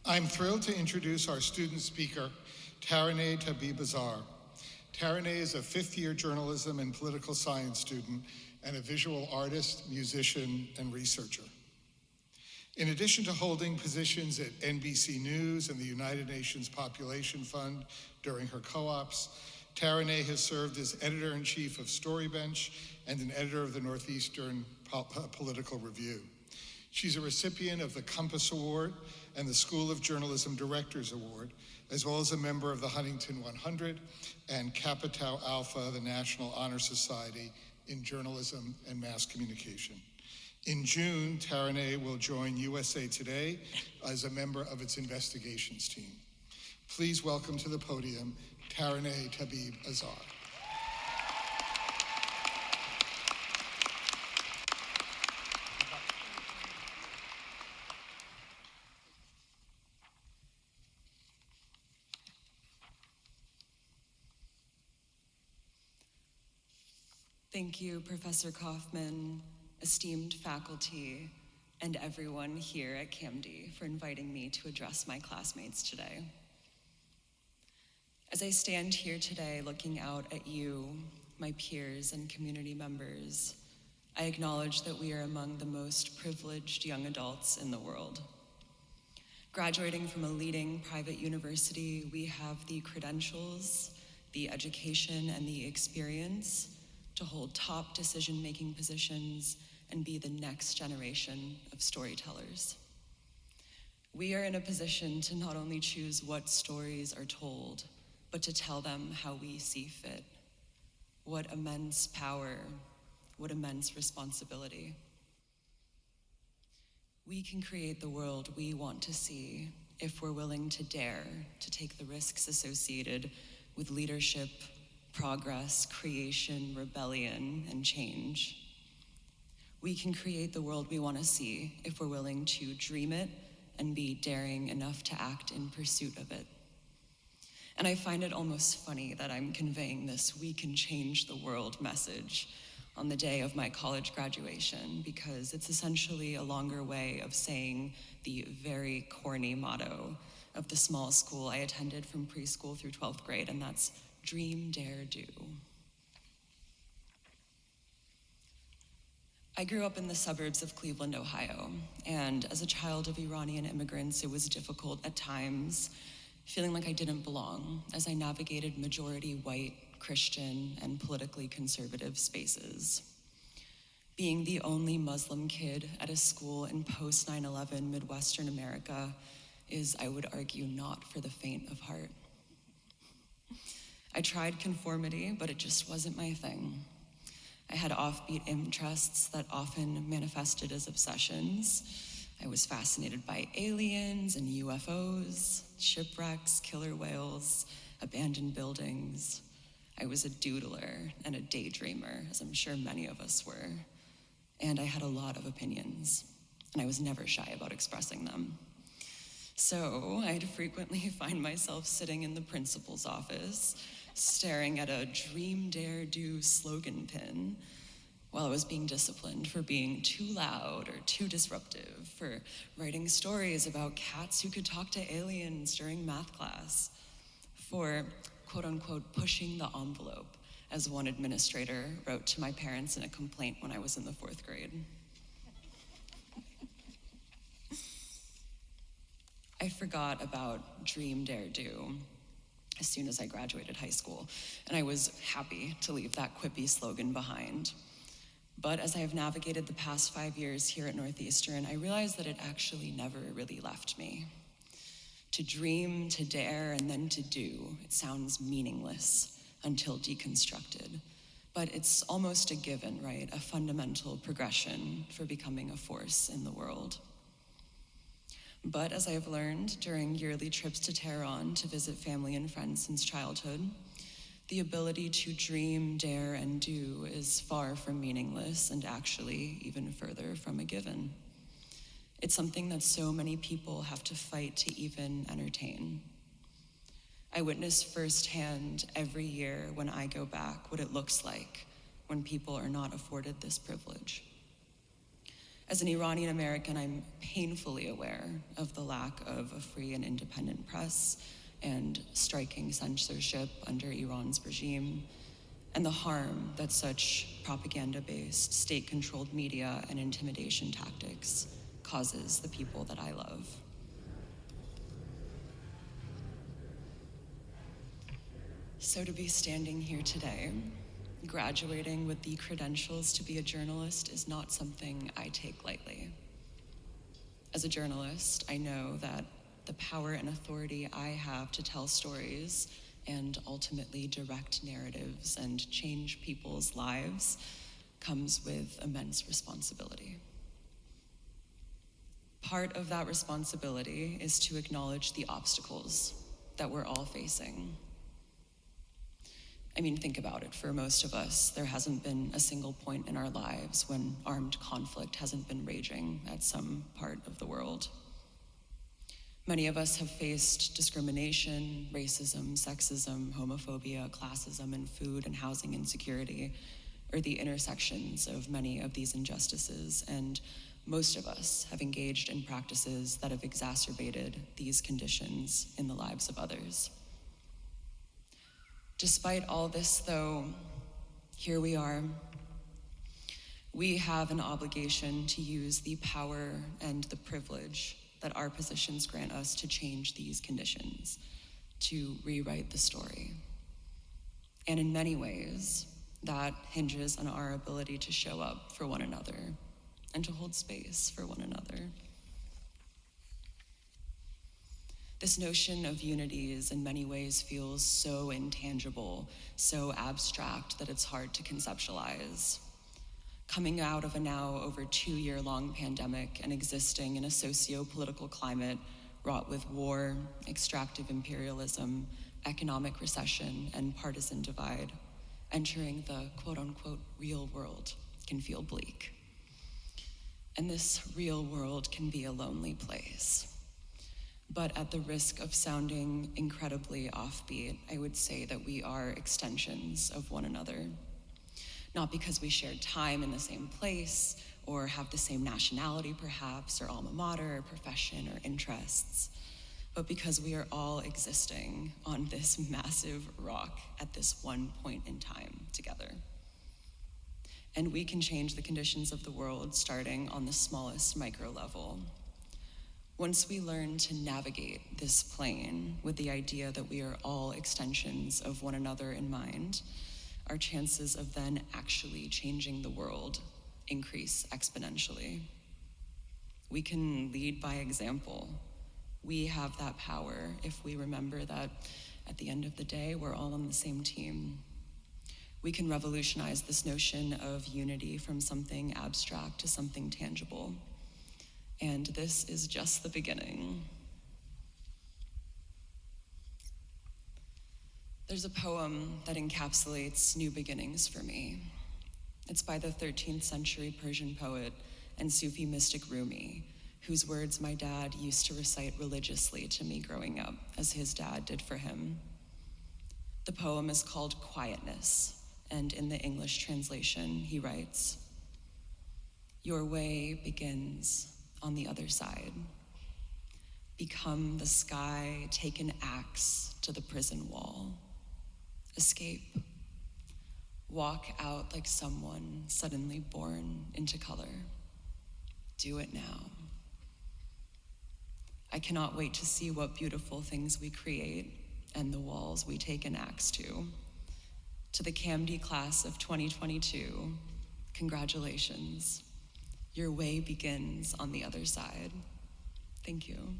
I'm thrilled to introduce our student speaker, Taraneh Tabib-Azar. Taraneh is a fifth-year journalism and political science student and a visual artist, musician, and researcher. In addition to holding positions at NBC News and the United Nations Population Fund during her co-ops, Taraneh has served as editor-in-chief of Storybench and an editor of the Northeastern Political Review. She's a recipient of the Compass Award and the School of Journalism Directors Award, as well as a member of the Huntington 100 and Kappa Tau Alpha, the National Honor Society in Journalism and Mass Communication. In June, Taraneh will join USA Today as a member of its investigations team. Please welcome to the podium, Taraneh Tabib-Azar. Thank you, Professor Kaufman, esteemed faculty, and everyone here at CAMD for inviting me to address my classmates today. As I stand here today looking out at you, my peers and community members, I acknowledge that we are among the most privileged young adults in the world. Graduating from a leading private university, we have the credentials, the education, and the experience to hold top decision-making positions and be the next generation of storytellers. We are in a position to not only choose what stories are told, but to tell them how we see fit. What immense power, what immense responsibility. We can create the world we want to see if we're willing to dare to take the risks associated with leadership, progress, creation, rebellion, and change. We can create the world we want to see if we're willing to dream it and be daring enough to act in pursuit of it. And I find it almost funny that I'm conveying this "we can change the world" message on the day of my college graduation, because it's essentially a longer way of saying the very corny motto of the small school I attended from preschool through 12th grade, and that's dream, dare, do. I grew up in the suburbs of Cleveland, Ohio, and as a child of Iranian immigrants, it was difficult at times, feeling like I didn't belong as I navigated majority white, Christian, and politically conservative spaces. Being the only Muslim kid at a school in post 9/11 Midwestern America is, I would argue, not for the faint of heart. I tried conformity, but it just wasn't my thing. I had offbeat interests that often manifested as obsessions. I was fascinated by aliens and UFOs, shipwrecks, killer whales, abandoned buildings. I was a doodler and a daydreamer, as I'm sure many of us were. And I had a lot of opinions, and I was never shy about expressing them. So I'd frequently find myself sitting in the principal's office, staring at a dream, dare, do slogan pin while I was being disciplined for being too loud or too disruptive, for writing stories about cats who could talk to aliens during math class, for quote unquote pushing the envelope, as one administrator wrote to my parents in a complaint when I was in the 4th grade. I forgot about dream, dare, do as soon as I graduated high school, and I was happy to leave that quippy slogan behind. But as I have navigated the past 5 years here at Northeastern, I realized that it actually never really left me. To dream, to dare, and then to do, it sounds meaningless until deconstructed. But it's almost a given, right? A fundamental progression for becoming a force in the world. But as I have learned during yearly trips to Tehran to visit family and friends since childhood, the ability to dream, dare, and do is far from meaningless and actually even further from a given. It's something that so many people have to fight to even entertain. I witness firsthand every year when I go back what it looks like when people are not afforded this privilege. As an Iranian American, I'm painfully aware of the lack of a free and independent press and striking censorship under Iran's regime, and the harm that such propaganda-based, state-controlled media and intimidation tactics causes the people that I love. So to be standing here today, graduating with the credentials to be a journalist is not something I take lightly. As a journalist, I know that the power and authority I have to tell stories and ultimately direct narratives and change people's lives comes with immense responsibility. Part of that responsibility is to acknowledge the obstacles that we're all facing. I mean, think about it. For most of us, there hasn't been a single point in our lives when armed conflict hasn't been raging at some part of the world. Many of us have faced discrimination, racism, sexism, homophobia, classism, and food and housing insecurity, or the intersections of many of these injustices, and most of us have engaged in practices that have exacerbated these conditions in the lives of others. Despite all this, though, here we are. We have an obligation to use the power and the privilege that our positions grant us to change these conditions, to rewrite the story. And in many ways, that hinges on our ability to show up for one another and to hold space for one another. This notion of unity is in many ways feels so intangible, so abstract that it's hard to conceptualize. Coming out of a now over 2-year-long pandemic and existing in a socio-political climate wrought with war, extractive imperialism, economic recession, and partisan divide, entering the quote-unquote real world can feel bleak. And this real world can be a lonely place. But at the risk of sounding incredibly offbeat, I would say that we are extensions of one another. Not because we shared time in the same place, or have the same nationality perhaps, or alma mater, or profession, or interests, but because we are all existing on this massive rock at this one point in time together. And we can change the conditions of the world starting on the smallest micro level. Once we learn to navigate this plane with the idea that we are all extensions of one another in mind, our chances of then actually changing the world increase exponentially. We can lead by example. We have that power if we remember that at the end of the day, we're all on the same team. We can revolutionize this notion of unity from something abstract to something tangible. And this is just the beginning. There's a poem that encapsulates new beginnings for me. It's by the 13th century Persian poet and Sufi mystic Rumi, whose words my dad used to recite religiously to me growing up, as his dad did for him. The poem is called Quietness, and in the English translation, he writes, "Your way begins on the other side. Become the sky, take an axe to the prison wall. Escape. Walk out like someone suddenly born into color. Do it now. I cannot wait to see what beautiful things we create and the walls we take an axe to. To the CAMD class of 2022, congratulations. Your way begins on the other side." Thank you.